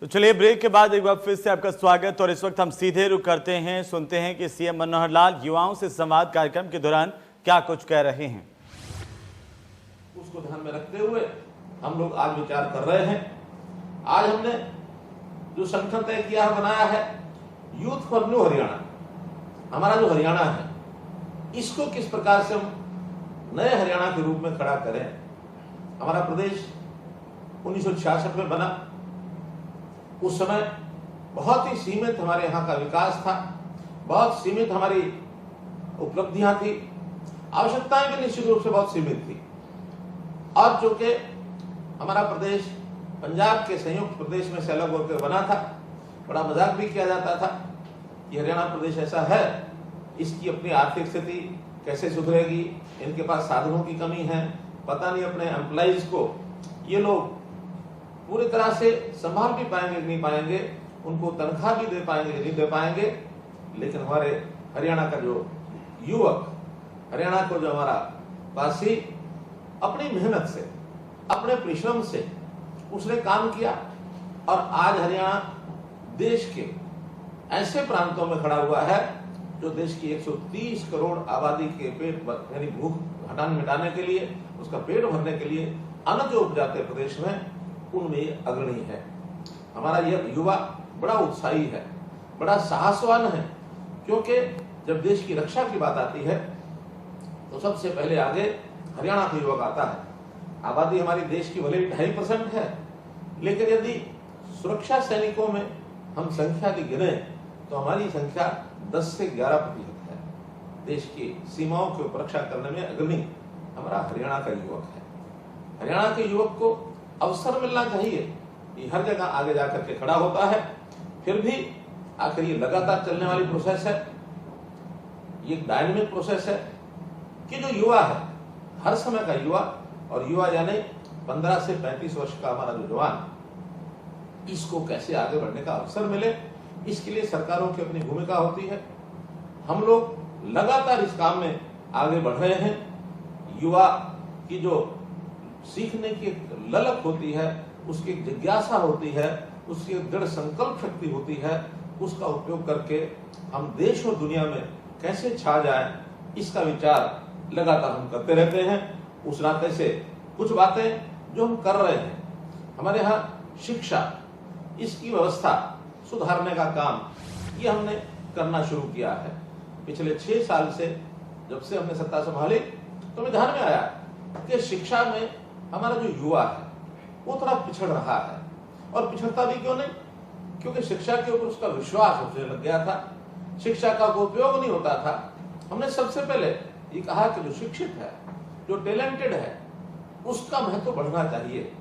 तो चलिए ब्रेक के बाद एक बार फिर से आपका स्वागत। और इस वक्त हम सीधे रुख करते हैं, सुनते हैं कि सीएम मनोहर लाल युवाओं से संवाद कार्यक्रम के दौरान क्या कुछ कह रहे हैं। उसको ध्यान में रखते हुए हम लोग आज विचार कर रहे हैं। आज हमने जो संगठन तय किया है, बनाया है यूथ फॉर न्यू हरियाणा। हमारा जो हरियाणा है इसको किस प्रकार से हम नए हरियाणा के रूप में खड़ा करें। हमारा प्रदेश 1966 में बना, उस समय बहुत ही सीमित हमारे यहाँ का विकास था, बहुत सीमित हमारी उपलब्धियां थी, आवश्यकताएं भी निश्चित रूप से बहुत सीमित थी। और चूंकि हमारा प्रदेश पंजाब के संयुक्त प्रदेश में से अलग होकर बना था, बड़ा मजाक भी किया जाता था कि हरियाणा प्रदेश ऐसा है, इसकी अपनी आर्थिक स्थिति कैसे सुधरेगी, इनके पास साधनों की कमी है, पता नहीं अपने एम्प्लॉइज को ये लोग पूरी तरह से संभाल भी पाएंगे नहीं पाएंगे, उनको तनख्वाह भी दे पाएंगे नहीं दे पाएंगे। लेकिन हमारे हरियाणा का जो युवक, हरियाणा को जो हमारा वासी अपनी मेहनत से, अपने परिश्रम से उसने काम किया और आज हरियाणा देश के ऐसे प्रांतों में खड़ा हुआ है जो देश की 130 करोड़ आबादी के पेट यानी भूख मिटाने के लिए, उसका पेट भरने के लिए अन्न जो उपजाते प्रदेश में, उनमें अग्रणी है। हमारा यह युवा बड़ा उत्साही है, बड़ा साहसवान है, क्योंकि जब देश की रक्षा की बात आती है तो सबसे पहले आगे हरियाणा का युवक आता है। आबादी हमारी देश की भले 2.5% है, लेकिन यदि सुरक्षा सैनिकों में हम संख्या की गिने तो हमारी संख्या 10 से 11% है। देश की सीमाओं की रक्षा करने में अग्रणी हमारा हरियाणा का युवक है। हरियाणा के युवक को अवसर मिलना चाहिए कि हर जगह आगे जाकर के खड़ा होता है। फिर भी आखिर ये लगातार चलने वाली प्रोसेस है, ये डायनामिक प्रोसेस है कि जो युवा है, हर समय का युवा, और युवा यानी 15 से 35 वर्ष का हमारा जो जवान, इसको कैसे आगे बढ़ने का अवसर मिले, इसके लिए सरकारों की अपनी भूमिका होती है। हम लोग लगातार इस काम में आगे बढ़ रहे हैं। युवा की जो सीखने की ललक होती है, उसकी जिज्ञासा होती है, उसकी दृढ़ संकल्प शक्ति होती है, उसका उपयोग करके हम देश और दुनिया में कैसे छा जाए, इसका विचार लगातार हम करते रहते हैं। उस नाते से कुछ बातें जो हम कर रहे हैं, हमारे यहाँ शिक्षा, इसकी व्यवस्था सुधारने का काम ये हमने करना शुरू किया है। पिछले 6 साल से जब से हमने सत्ता संभाली तो ध्यान में आया कि शिक्षा में हमारा जो युवा है वो थोड़ा पिछड़ रहा है। और पिछड़ता भी क्यों नहीं, क्योंकि शिक्षा के ऊपर उसका विश्वास होने लग गया था, शिक्षा का उपयोग नहीं होता था। हमने सबसे पहले ये कहा कि जो शिक्षित है, जो टैलेंटेड है, उसका महत्व बढ़ना चाहिए।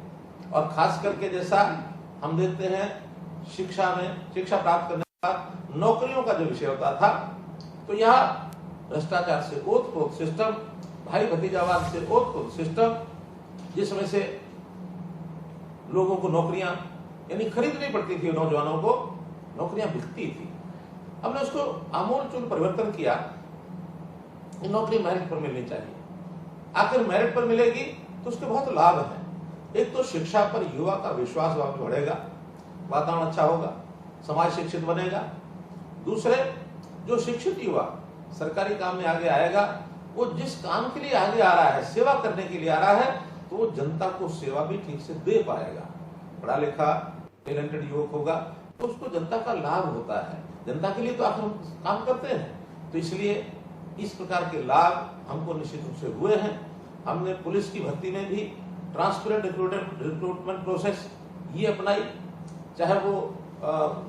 और खास करके जैसा हम देखते हैं शिक्षा में, शिक्षा प्राप्त करने का नौकरियों का जो विषय होता था, तो यहाँ भ्रष्टाचार से ओत-प्रोत सिस्टम, भाई भतीजावाद से ओत-प्रोत सिस्टम, जिसमें से लोगों को नौकरियां यानी खरीदनी पड़ती थी, नौजवानों को नौकरियां बिकती थी। हमने उसको आमूलचूल परिवर्तन किया। नौकरी मेरिट पर मिलनी चाहिए। आखिर मेरिट पर मिलेगी तो उसके बहुत लाभ हैं। एक तो शिक्षा पर युवा का विश्वास बढ़ेगा, वातावरण अच्छा होगा, समाज शिक्षित बनेगा। दूसरे, जो शिक्षित युवा सरकारी काम में आगे आएगा, वो जिस काम के लिए आगे आ रहा है, सेवा करने के लिए आ रहा है, तो वो जनता को सेवा भी ठीक से दे पाएगा। पढ़ा लिखा टैलेंटेड युवक होगा तो उसको जनता का लाभ होता है। जनता के लिए तो आखिर हम काम करते हैं, तो इसलिए इस प्रकार के लाभ हमको निश्चित रूप से हुए हैं। हमने पुलिस की भर्ती में भी ट्रांसपेरेंट रिक्रूटमेंट प्रोसेस ये अपनाई, चाहे वो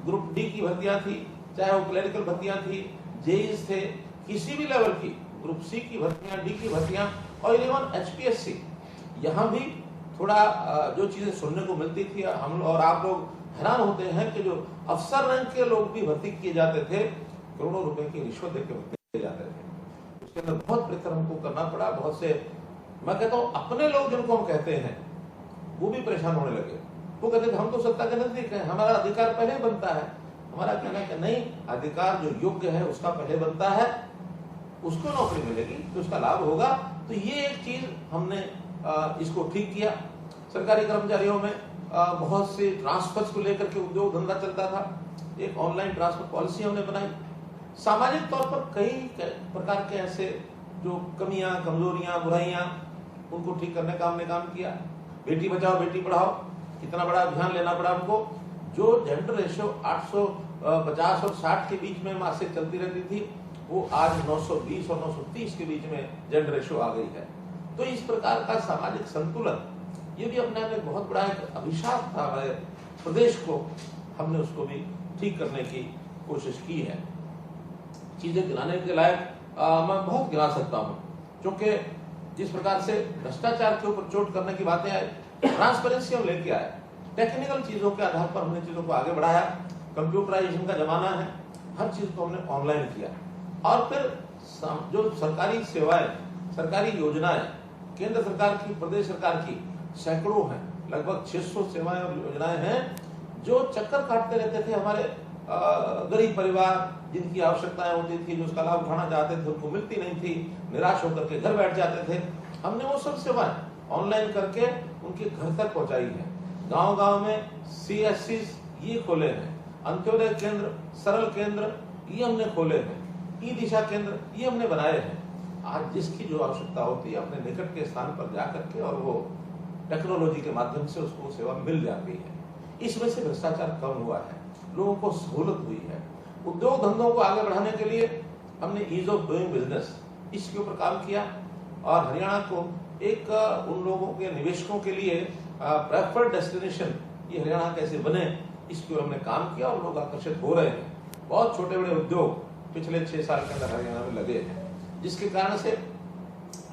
ग्रुप डी की भर्तियां थी, चाहे वो क्लरिकल भर्तियां थी, जेईस थे, किसी भी लेवल की, ग्रुप सी की भर्तियां, डी की भर्तियां, और इवन HPSC, यहाँ भी थोड़ा जो चीजें सुनने को मिलती थी, हम और आप लोग हैरान होते हैं कि जो अफसर रैंक के लोग भी भर्ती किए जाते थे, करोड़ों रुपए की रिश्वत देकर भर्ती किए जाते थे। उसके अंदर बहुत परिश्रम हमको करना पड़ा। बहुत से, मैं कहता हूँ, अपने लोग जिनको हम कहते हैं वो भी परेशान होने लगे। वो कहते थे हम तो सत्ता के नजदीक है, हमारा अधिकार पहले बनता है। हमारा कहना है कि नहीं, अधिकार जो योग्य है उसका पहले बनता है, उसको नौकरी मिलेगी तो उसका लाभ होगा। तो ये एक चीज हमने इसको ठीक किया। सरकारी कर्मचारियों में बहुत से ट्रांसफर्स को लेकर के उद्योग धंधा चलता था, एक ऑनलाइन ट्रांसफर पॉलिसी हमने बनाई। सामाजिक तौर पर कई प्रकार के ऐसे जो कमियां, कमजोरियां, बुराइयां, उनको ठीक करने का हमने काम किया। बेटी बचाओ बेटी पढ़ाओ, कितना बड़ा अभियान लेना पड़ा हमको। जो जेंडर रेशियो 850 और 60 के बीच में मासिक चलती रहती थी, वो आज 920 और 930 के बीच में जेंडर रेशियो आ गई है। तो इस प्रकार का सामाजिक संतुलन, ये भी अपने आप एक बहुत बड़ा एक अभिशाप था हमारे प्रदेश को, हमने उसको भी ठीक करने की कोशिश की है। चीजें गिनाने के लायक मैं बहुत गिना सकता हूँ, क्योंकि जिस प्रकार से भ्रष्टाचार के ऊपर चोट करने की बातें आई, ट्रांसपेरेंसी हम लेके आए, टेक्निकल चीजों के आधार पर हमने चीजों को आगे बढ़ाया। कंप्यूटराइजेशन का जमाना है, हर चीज को हमने ऑनलाइन किया। और फिर जो सरकारी सेवाएं, सरकारी योजनाएं, केंद्र सरकार की, प्रदेश सरकार की सैकड़ों हैं, लगभग 600 सेवाएं और योजनाएं हैं, जो चक्कर काटते रहते थे हमारे गरीब परिवार, जिनकी आवश्यकताएं होती थी, जो उसका लाभ उठाना चाहते थे, उनको मिलती नहीं थी, निराश होकर के घर बैठ जाते थे। हमने वो सब सेवाएं ऑनलाइन करके उनके घर तक पहुंचाई है। गांव-गांव में CSCs ये खोले हैं, अंत्योदय केंद्र, सरल केंद्र ये हमने खोले हैं, ई-दिशा केंद्र ये हमने बनाए हैं। आज जिसकी जो आवश्यकता होती है, अपने निकट के स्थान पर जाकर के और वो टेक्नोलॉजी के माध्यम से उसको सेवा मिल जाती है। इसमें से भ्रष्टाचार कम हुआ है, लोगों को सहूलत हुई है। उद्योग धंधों को आगे बढ़ाने के लिए हमने ईज ऑफ डूइंग बिजनेस, इसके ऊपर काम किया और हरियाणा को एक उन लोगों के निवेशकों के लिए प्रेफर्ड डेस्टिनेशन ये हरियाणा कैसे बने, इसके ऊपर हमने काम किया और लोग आकर्षित हो रहे हैं। बहुत छोटे बड़े उद्योग पिछले 6 साल के अंदर हरियाणा में लगे हैं, जिसके कारण से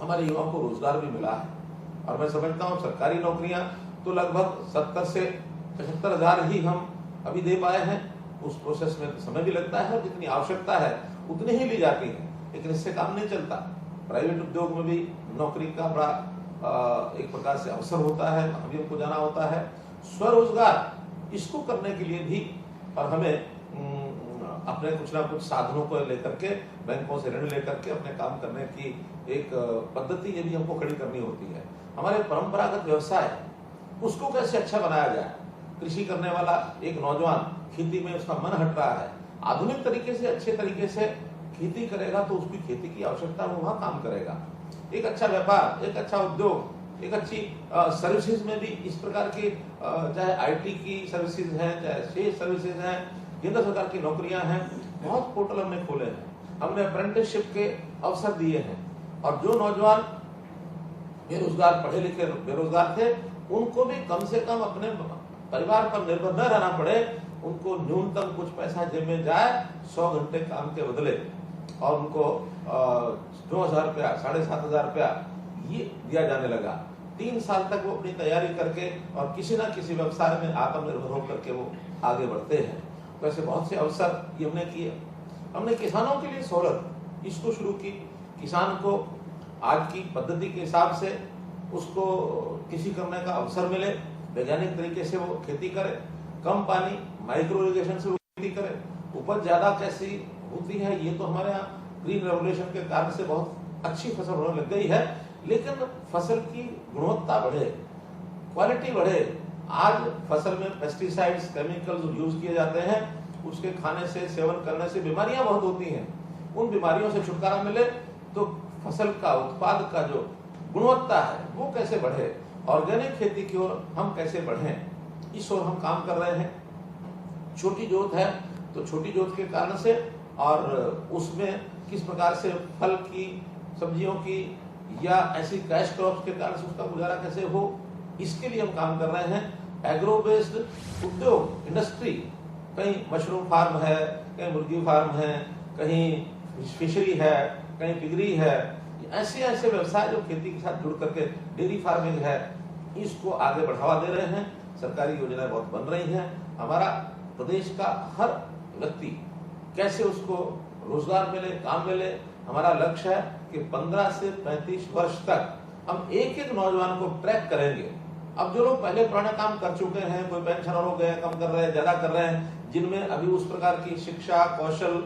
हमारे युवाओं को रोजगार भी मिला है। और मैं समझता हूँ सरकारी नौकरियां तो लगभग 70 से 75 हजार ही हम अभी दे पाए हैं। उस प्रोसेस में समय भी लगता है और जितनी आवश्यकता है उतनी ही ली जाती है, लेकिन इससे काम नहीं चलता। प्राइवेट उद्योग में भी नौकरी का बड़ा एक प्रकार से अवसर होता है, वहां भी हमको जाना होता है। स्वरोजगार इसको करने के लिए भी और हमें अपने कुछ ना कुछ साधनों को लेकर के, बैंकों से ऋण लेकर के अपने काम करने की एक पद्धति ये भी हमको खड़ी करनी होती है। हमारे परंपरागत व्यवसाय उसको कैसे अच्छा बनाया जाए। कृषि करने वाला एक नौजवान खेती में उसका मन हट रहा है, आधुनिक तरीके से, अच्छे तरीके से खेती करेगा तो उसकी खेती की आवश्यकता है, वो वहां काम करेगा। एक अच्छा व्यापार, एक अच्छा उद्योग, एक अच्छी सर्विसेज में भी इस प्रकार की, चाहे IT की सर्विसेज हैं, चाहे शेष सर्विसेज हैं, केंद्र सरकार की नौकरियां हैं, बहुत पोर्टल हमने खोले हैं। हमने अप्रेंटिसशिप के अवसर दिए हैं और जो नौजवान बेरोजगार, पढ़े लिखे बेरोजगार थे, उनको भी कम से कम अपने परिवार पर निर्भर न रहना पड़े, उनको न्यूनतम कुछ पैसा जेब में जाए 100 घंटे काम के बदले, और उनको 9,000 रुपया, 7,500 रुपया ये दिया जाने लगा। 3 साल तक वो अपनी तैयारी करके और किसी न किसी व्यवसाय में आत्मनिर्भर होकर के वो आगे बढ़ते हैं। वैसे बहुत से अवसर ये हमने किए। हमने किसानों के लिए सहूलत इसको शुरू की। किसान को आज की पद्धति के हिसाब से उसको कृषि करने का अवसर मिले, वैज्ञानिक तरीके से वो खेती करे, कम पानी, माइक्रो इरिगेशन से वो खेती करे, उपज ज्यादा कैसी होती है, ये तो हमारे यहाँ ग्रीन रेवोल्यूशन के कारण से बहुत अच्छी फसल होने लग गई है। लेकिन फसल की गुणवत्ता बढ़े, क्वालिटी बढ़े। आज फसल में पेस्टिसाइड्स, केमिकल्स यूज किए जाते हैं, उसके खाने से, सेवन करने से बीमारियां बहुत होती हैं। उन बीमारियों से छुटकारा मिले तो फसल का उत्पाद का जो गुणवत्ता है वो कैसे बढ़े, ऑर्गेनिक खेती की ओर हम कैसे बढ़ें, इस ओर हम काम कर रहे हैं। छोटी जोत है तो छोटी जोत के कारण से और उसमें किस प्रकार से फल की, सब्जियों की या ऐसी कैश क्रॉप्स के कारण से उसका गुजारा कैसे हो, इसके लिए हम काम कर रहे हैं। एग्रो बेस्ड उद्योग, इंडस्ट्री, कहीं मशरूम फार्म है, कहीं मुर्गी फार्म है, कहीं फिशरी है, कहीं पिगरी है, ऐसे ऐसे व्यवसाय जो खेती के साथ जुड़ करके डेयरी फार्मिंग है, इसको आगे बढ़ावा दे रहे हैं। सरकारी योजनाएं बहुत बन रही हैं। हमारा प्रदेश का हर व्यक्ति कैसे उसको रोजगार मिले, काम मिले। हमारा लक्ष्य है कि 15 से 35 वर्ष तक हम एक एक नौजवान को ट्रैक करेंगे। अब जो लोग पहले पुराने काम कर चुके हैं, कोई पेंशनर हो गए, कम कर रहे हैं, ज्यादा कर रहे हैं, जिनमें अभी उस प्रकार की शिक्षा, कौशल,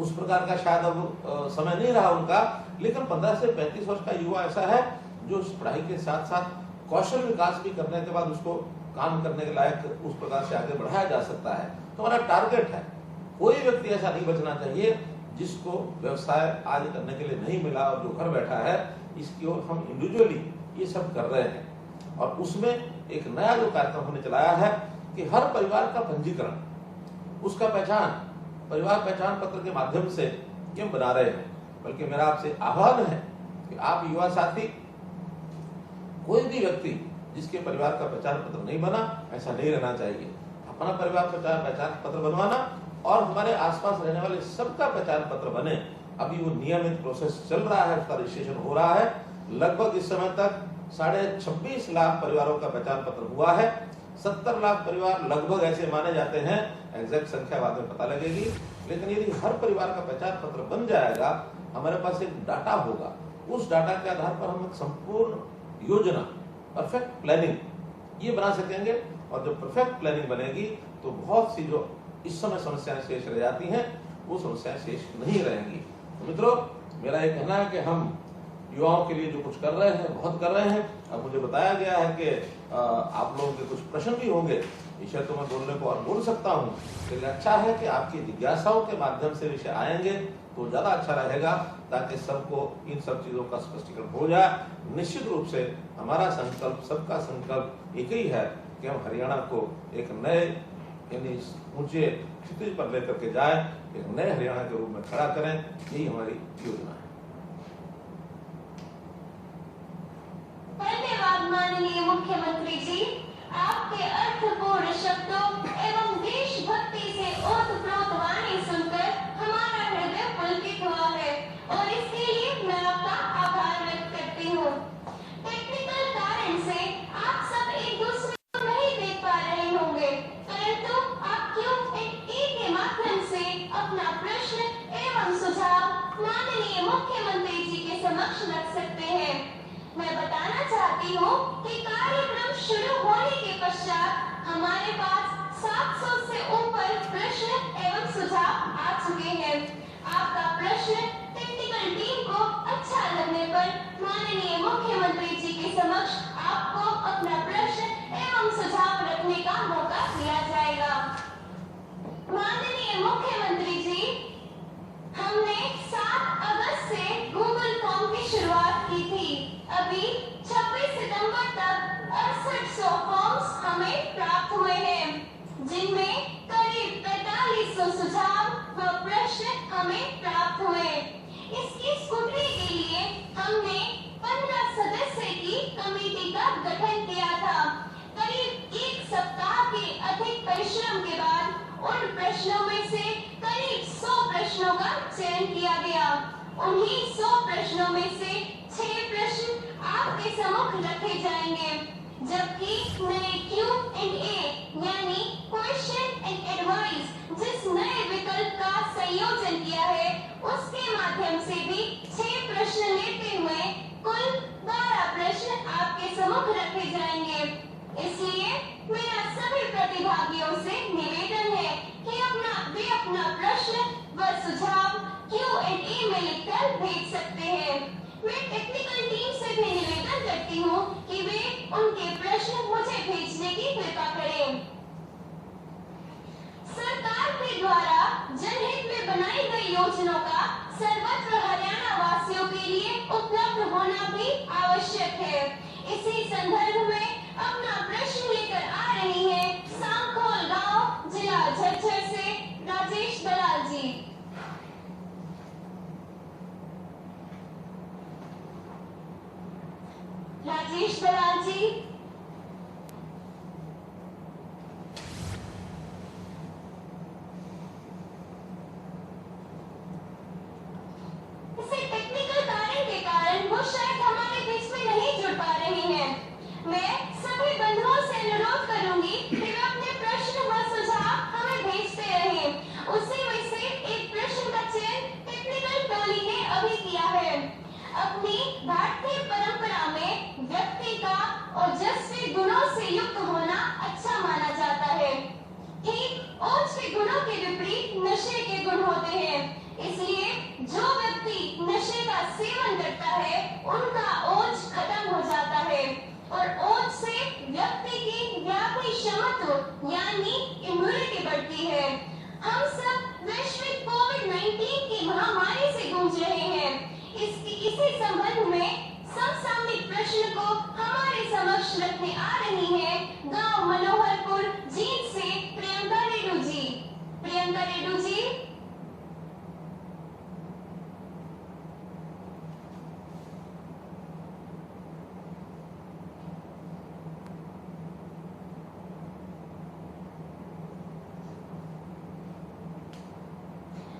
उस प्रकार का शायद अब समय नहीं रहा उनका, लेकिन 15 से 35 वर्ष का युवा ऐसा है जो पढ़ाई के साथ साथ कौशल विकास भी करने के बाद उसको काम करने के लायक उस प्रकार से आगे बढ़ाया जा सकता है। तो हमारा टारगेट है, कोई व्यक्ति ऐसा नहीं बचना चाहिए जिसको व्यवसाय आज करने के लिए नहीं मिला और जो घर बैठा है, इसकी ओर हम इंडिविजुअली ये सब कर रहे हैं। और उसमें एक नया जो कार्यक्रम हमने चलाया है कि हर परिवार का पंजीकरण, उसका पहचान परिवार पहचान पत्र के माध्यम से क्यों बना रहे हैं। बल्कि मेरा आपसे आह्वान है कि आप युवा साथी, कोई भी व्यक्ति जिसके परिवार का पहचान पत्र नहीं बना, ऐसा नहीं रहना चाहिए। अपना परिवार पहचान पत्र बनवाना और हमारे आसपास रहने वाले सबका पहचान पत्र बने। अभी वो नियमित प्रोसेस चल रहा है, उसका रजिस्ट्रेशन हो रहा है। लगभग इस समय तक 26.5 लाख परिवारों का पहचान पत्र हुआ है। 70 लाख परिवार लगभग ऐसे माने जाते हैं, एग्जैक्ट संख्या बाद में पता लगेगी। लेकिन यदि हर परिवार का पहचान पत्र बन जाएगा, हमारे पास एक डाटा होगा, उस डाटा के आधार पर हम एक संपूर्ण योजना, परफेक्ट प्लानिंग ये बना सकेंगे। और जब परफेक्ट प्लानिंग बनेगी तो बहुत सी जो इस समय समस्याएं शेष रह जाती हैं, वो समस्याएं शेष नहीं रहेंगी। तो मित्रों, मेरा ये कहना है कि हम युवाओं के लिए जो कुछ कर रहे हैं, बहुत कर रहे हैं। अब मुझे बताया गया है कि आप लोगों के कुछ प्रश्न भी होंगे, विषय तो मैं बोलने को और बोल सकता हूँ, लेकिन अच्छा है कि आपकी जिज्ञासाओं के माध्यम से विषय आएंगे तो ज्यादा अच्छा रहेगा, ताकि सबको इन सब चीजों का स्पष्टीकरण हो जाए। निश्चित रूप से हमारा संकल्प, सबका संकल्प एक ही है कि हम हरियाणा को एक नए यानी ऊंचे क्षितिज पर लेकर के जाए, एक नए हरियाणा के रूप में खड़ा करें, यही हमारी योजना है। धन्यवाद माननीय मुख्यमंत्री जी, आपके अर्थपूर्ण शब्दों एवं देशभक्ति से ओतप्रोत वाणी सुनकर हमारा हृदय पुलकित हुआ है और इसके लिए मैं आपका आभार व्यक्त करती हूँ। टेक्निकल कारण से आप सब एक दूसरे को नहीं देख पा रहे होंगे, परंतु आप Q&A के माध्यम से अपना प्रश्न एवं सुझाव माननीय मुख्यमंत्री जी के समक्ष रख सकते हैं। मैं बताना चाहती हूँ कि कार्यक्रम शुरू होने के पश्चात हमारे पास 700 से ऊपर प्रश्न एवं सुझाव आ चुके हैं। आपका प्रश्न टेक्निकल टीम को अच्छा लगने पर माननीय मुख्यमंत्री जी के समक्ष आपको अपना प्रश्न एवं सुझाव रखने का मौका दिया जाएगा। माननीय मुख्यमंत्री जी, हमने 7 अगस्त से गूगल फॉर्म की शुरुआत की थी। अभी 26 सितंबर तक 6800 फॉर्म्स हमें प्राप्त हुए हैं, जिनमें करीब 4500 सुझाव व प्रश्न हमें प्राप्त हुए। इसकी स्क्रूटनी के लिए हमने 15 सदस्य की कमेटी का गठन किया था। करीब 1 सप्ताह के अधिक परिश्रम के बाद उन प्रश्नों में से करीब 100 प्रश्नों का चयन किया गया। उन्हीं 100 प्रश्नों में से 6 प्रश्न आपके सम्मुख रखे जाएंगे, जबकि नए Q&A यानी क्वेश्चन एंड एडवाइस जिस नए विकल्प का संयोजन किया है, उसके माध्यम से भी 6 प्रश्न लेते हुए कुल 12 प्रश्न आपके सम्मुख रखे जाएंगे। इसलिए मेरा सभी प्रतिभागियों से निवेदन है कि वे अपना प्रश्न व सुझाव Q&A में लिखकर भेज सकते हैं। मैं टेक्निकल टीम से भी निवेदन करती हूँ कि वे उनके प्रश्न मुझे भेजने की कृपा करें। सरकार के द्वारा जनहित में बनाई गई योजनाओं का सर्वत्र हरियाणा वासियों के लिए उपलब्ध होना भी आवश्यक है। इसी संदर्भ में अपना प्रश्न लेकर आ रही है सांखोल गांव, जिला झज्जर से राजेश दलाल जी। राजेश दलाल जी, इसे टेक्निकल कारण के कारण वो शायद हमारे बीच में नहीं जुड़ पा रही हैं। मैं सभी बंधुओं से अनुरोध करूंगी कि वे अपने प्रश्न व सुझाव हमें भेजते रहें। उसी में से एक प्रश्न का चयन टेक्निकल टोली ने अभी किया है। अपनी भारतीय परंपरा में व्यक्ति का और पड़ती है। हम सब वैश्विक कोविड-19 की महामारी से जूझ रहे हैं। इसी संबंध में समसामयिक प्रश्न को हमारे समक्ष रखने आ रही है गांव मनोहरपुर जींद से प्रियंका रेड्डू जी। प्रियंका रेड्डू जी।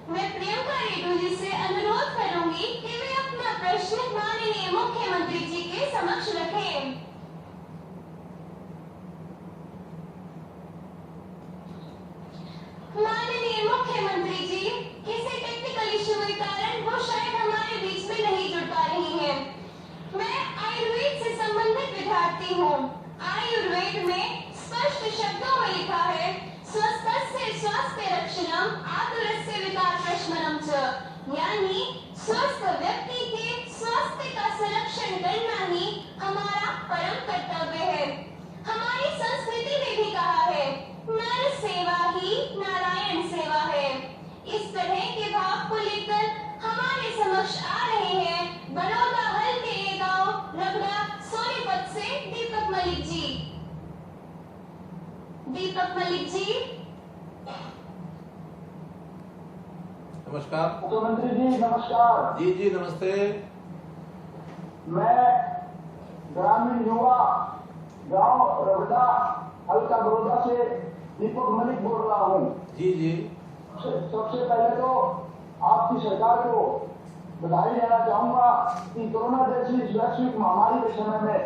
मैं प्रियंका रेड्डू जी से अनुरोध करूंगी कि वे अपना प्रश्न माननीय मुख्यमंत्री जी के समक्ष रखें। माननीय मुख्यमंत्री जी, किसी टेक्निकल इश्यू के कारण वो शायद हमारे बीच में नहीं जुड़ पा रही हैं। मैं आयुर्वेद से संबंधित विद्यार्थी हूँ। आयुर्वेद में स्पष्ट शब्दों में लिखा है, स्वस्थस्य स्वास्थ्य रक्षणम आतुरस्य विकारप्रशमनम च, यानी स्वस्थ व्यक्ति के स्वास्थ्य का संरक्षण करना ही हमारा परम कर्तव्य है। हमारी संस्कृति में भी कहा है, नर सेवा ही नारायण सेवा है। इस तरह के भाव को लेकर हमारे समक्ष आ रहे हैं बड़ौदा हल्के के गांव रगड़ा सोनीपत से दीपक मलिक जी। दीपक मलिक जी। नमस्कार मुख्यमंत्री जी, नमस्कार। जी जी नमस्ते। मैं ग्रामीण युवा गांव रगड़ा हल्का बड़ौदा से दीपक मलिक बोल रहा हूँ। जी जी। सबसे पहले तो आपकी सरकार को बधाई देना चाहूंगा कि कोरोना जैसी इस वैश्विक महामारी के समय में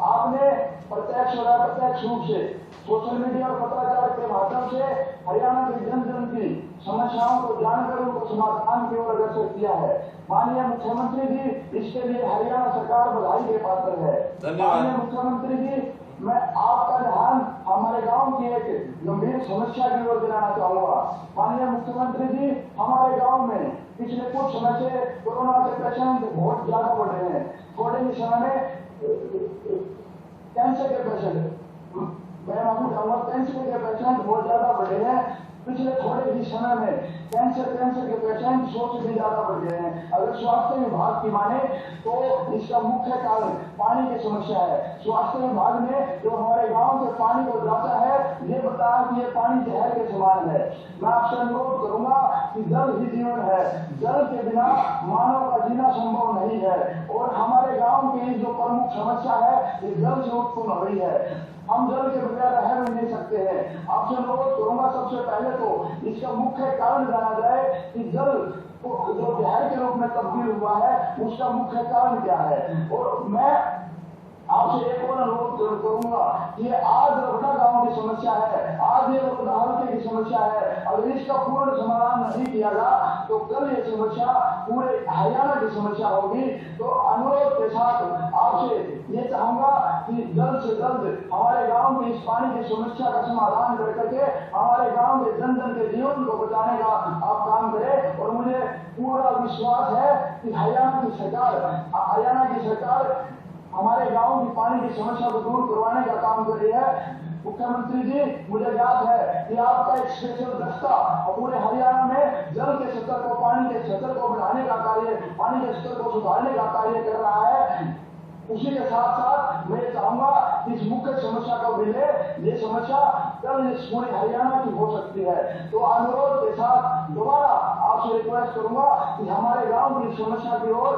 आपने प्रत्यक्ष और अप्रत्यक्ष रूप से सोशल मीडिया और पत्राचार के माध्यम से हरियाणा की जन जन की समस्याओं को जानकर उनको समाधान की ओर अग्रसर किया है। माननीय मुख्यमंत्री जी, इसके लिए हरियाणा सरकार बधाई के पात्र है। माननीय मुख्यमंत्री जी, मैं आपका ध्यान हमारे गांव की एक गंभीर समस्या की ओर दिलाना चाहूंगा। माननीय मुख्यमंत्री जी, हमारे गांव में पिछले कुछ समय से कोरोना के पेशेंट बहुत ज्यादा बढ़ रहे हैं। थोड़े ही समय में कैंसर के पेशेंट, मैं मालूम चाहूंगा, कैंसर के पेशेंट बहुत ज्यादा बढ़े हैं। पिछले थोड़े ही समय में कैंसर के पेशेंट 100 से भी ज्यादा बढ़ गए हैं। अगर स्वास्थ्य विभाग की माने तो इसका मुख्य कारण पानी की समस्या है। स्वास्थ्य विभाग ने जो हमारे गांव से पानी को जाता है, ये बताया कि ये पानी जहर के समान है। मैं आपसे अनुरोध करूंगा कि जल ही जीवन है, जल के बिना मानव का जीना संभव नहीं है। और हमारे गाँव की जो प्रमुख समस्या है, ये जल से उत्पन्न हो रही है। हम जल के बगैर रह भी नहीं सकते हैं। आपसे अनुरोध करूंगा, सबसे पहले तो इसका मुख्य कारण जाना जाए कि जल जो जहर के रूप में तब्दील हुआ है, उसका मुख्य कारण क्या है। और मैं आपसे एक और अनुरोध करूंगा कि आज रगड़ा गांव की समस्या है, आज ये रगड़ा हल्के की समस्या है। अगर इसका पूर्ण समाधान नहीं किया गया तो कल ये समस्या पूरे हरियाणा की समस्या होगी। तो अनुरोध के साथ आपसे ये चाहूंगा कि जल्द से जल्द हमारे गांव की इस पानी की समस्या का समाधान कर करके हमारे गांव के जन जन के जीवन को बचाने का आप काम करें। और मुझे पूरा विश्वास है कि हरियाणा की सरकार हमारे गांव की पानी की समस्या को दूर करवाने का काम कर रही है। मुख्यमंत्री जी, मुझे याद है कि आपका एक स्पेशल दस्ता पूरे हरियाणा में जल के स्तर को, पानी के स्तर को बढ़ाने का कार्य, पानी के स्तर को सुधारने का कार्य कर रहा है। उसी के साथ साथ मैं चाहूंगा कि इस मुख्य समस्या को मिले, ये समस्या कल इस पूरे हरियाणा की हो सकती है। तो अनुरोध के साथ दोबारा आपसे रिक्वेस्ट करूंगा कि हमारे गांव की समस्या की ओर,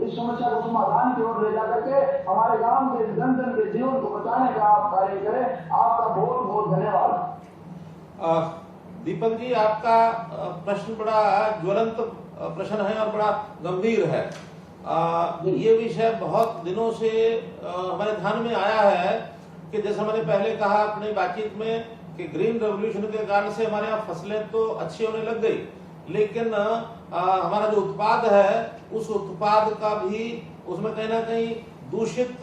इस समस्या को समाधान की ओर ले जाकर के हमारे गांव के जन जन के जीवन को बचाने का आप कार्य करें। आपका बहुत बहुत धन्यवाद। दीपक जी, आपका प्रश्न बड़ा ज्वलंत प्रश्न है और बड़ा गंभीर है। ये विषय बहुत दिनों से हमारे ध्यान में आया है कि जैसे मैंने पहले कहा अपनी बातचीत में कि ग्रीन रेवोल्यूशन के कारण से हमारे यहाँ फसलें तो अच्छी होने लग गई, लेकिन हमारा जो उत्पाद है उस उत्पाद का भी उसमें कहीं ना कहीं दूषित,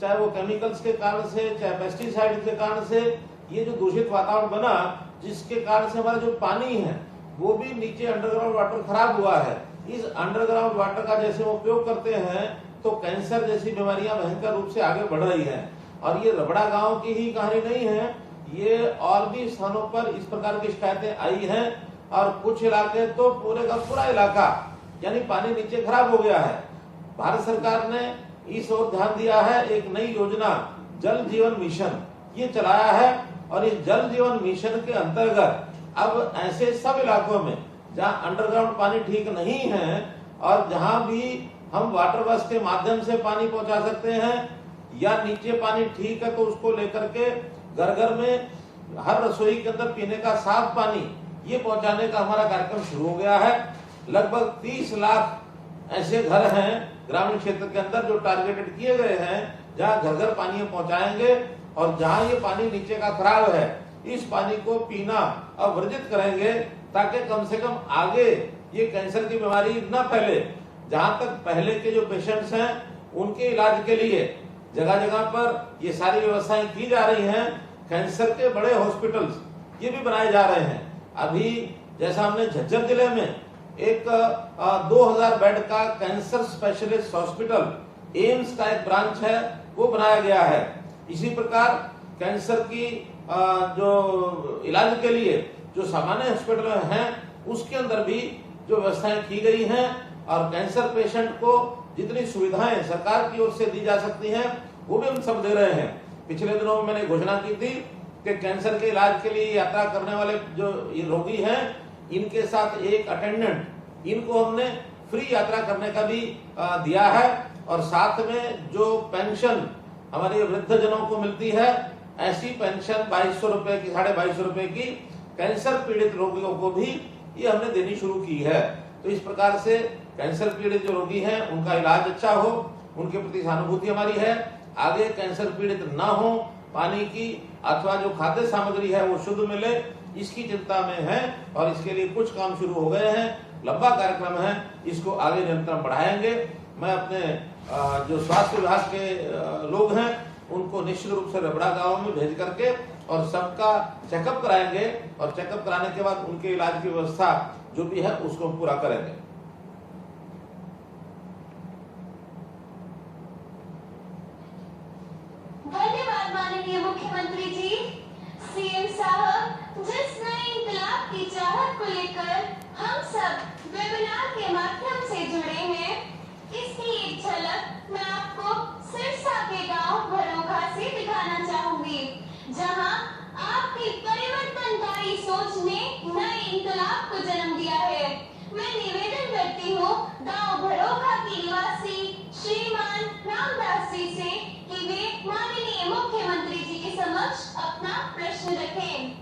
चाहे वो केमिकल्स के कारण से, चाहे पेस्टिसाइड के कारण से, ये जो दूषित वातावरण बना, जिसके कारण से हमारा जो पानी है वो भी नीचे अंडरग्राउंड वाटर खराब हुआ है। इस अंडरग्राउंड वाटर का जैसे वो उपयोग करते हैं तो कैंसर जैसी बीमारियां भयंकर रूप से आगे बढ़ रही हैं। और ये रबड़ा गांव की ही कहानी नहीं है, ये और भी स्थानों पर इस प्रकार की शिकायतें आई हैं और कुछ इलाके तो पूरे का पूरा इलाका यानी पानी नीचे खराब हो गया है। भारत सरकार ने इस ओर ध्यान दिया है, एक नई योजना जल जीवन मिशन ये चलाया है और इस जल जीवन मिशन के अंतर्गत अब ऐसे सब इलाकों में जहां अंडरग्राउंड पानी ठीक नहीं है और जहां भी हम वाटर बस के माध्यम से पानी पहुंचा सकते हैं या नीचे पानी ठीक है तो उसको लेकर के घर घर में हर रसोई के अंदर पीने का साफ पानी ये पहुंचाने का हमारा कार्यक्रम शुरू हो गया है। लगभग 30 लाख ऐसे घर हैं ग्रामीण क्षेत्र के अंदर जो टारगेटेड किए गए हैं जहां घर घर पानी पहुंचाएंगे और जहां ये पानी नीचे का खराब है इस पानी को पीना अब वर्जित करेंगे ताकि कम से कम आगे ये कैंसर की बीमारी न फैले। जहां तक पहले के जो पेशेंट्स हैं उनके इलाज के लिए जगह जगह पर ये सारी व्यवस्थाएं की जा रही हैं। कैंसर के बड़े हॉस्पिटल्स ये भी बनाए जा रहे हैं। अभी जैसा हमने झज्जर जिले में एक 2000 बेड का कैंसर स्पेशलिस्ट हॉस्पिटल एम्स का एक ब्रांच है वो बनाया गया है। इसी प्रकार कैंसर की जो इलाज के लिए जो सामान्य हॉस्पिटल हैं उसके अंदर भी जो व्यवस्थाएं की गई हैं और कैंसर पेशेंट को जितनी सुविधाएं सरकार की ओर से दी जा सकती हैं वो भी हम सब दे रहे हैं। पिछले दिनों में मैंने घोषणा की थी कि कैंसर के इलाज के लिए यात्रा करने वाले जो ये रोगी हैं इनके साथ एक अटेंडेंट इनको हमने फ्री यात्रा करने का भी दिया है और साथ में जो पेंशन हमारे वृद्ध जनों को मिलती है ऐसी पेंशन 2200 रुपए की 2250 रुपए की कैंसर पीड़ित रोगियों को भी ये हमने देनी शुरू की है। तो इस प्रकार से कैंसर पीड़ित जो रोगी हैं उनका इलाज अच्छा हो, उनके प्रति सहानुभूति हमारी है। आगे कैंसर पीड़ित ना हो, पानी की अथवा जो खाद्य सामग्री है वो शुद्ध मिले इसकी चिंता में है और इसके लिए कुछ काम शुरू हो गए हैं। लंबा कार्यक्रम है, इसको आगे निरंतर बढ़ाएंगे। मैं अपने जो स्वास्थ्य विभाग के लोग हैं उनको निश्चित रूप से रबड़ा गांव में भेज करके और सबका चेकअप कराएंगे और चेकअप कराने के बाद उनके इलाज की व्यवस्था जो भी है उसको पूरा करेंगे। धन्यवाद माननीय मुख्यमंत्री जी। सीएम साहब, जिस नए इंकलाब की चाहत को लेकर हम सब वेबिनार के माध्यम से जुड़े हैं इसकी एक झलक मैं आपको सिरसा के गांव भरोखा से दिखाना चाहूंगी, जहां आपकी परिवर्तनकारी सोच ने नए इंकलाब को जन्म दिया है। मैं निवेदन करती हूँ गांव भरोखा के निवासी श्रीमान रामदास जी से कि वे माननीय मुख्यमंत्री जी के समक्ष अपना प्रश्न रखें।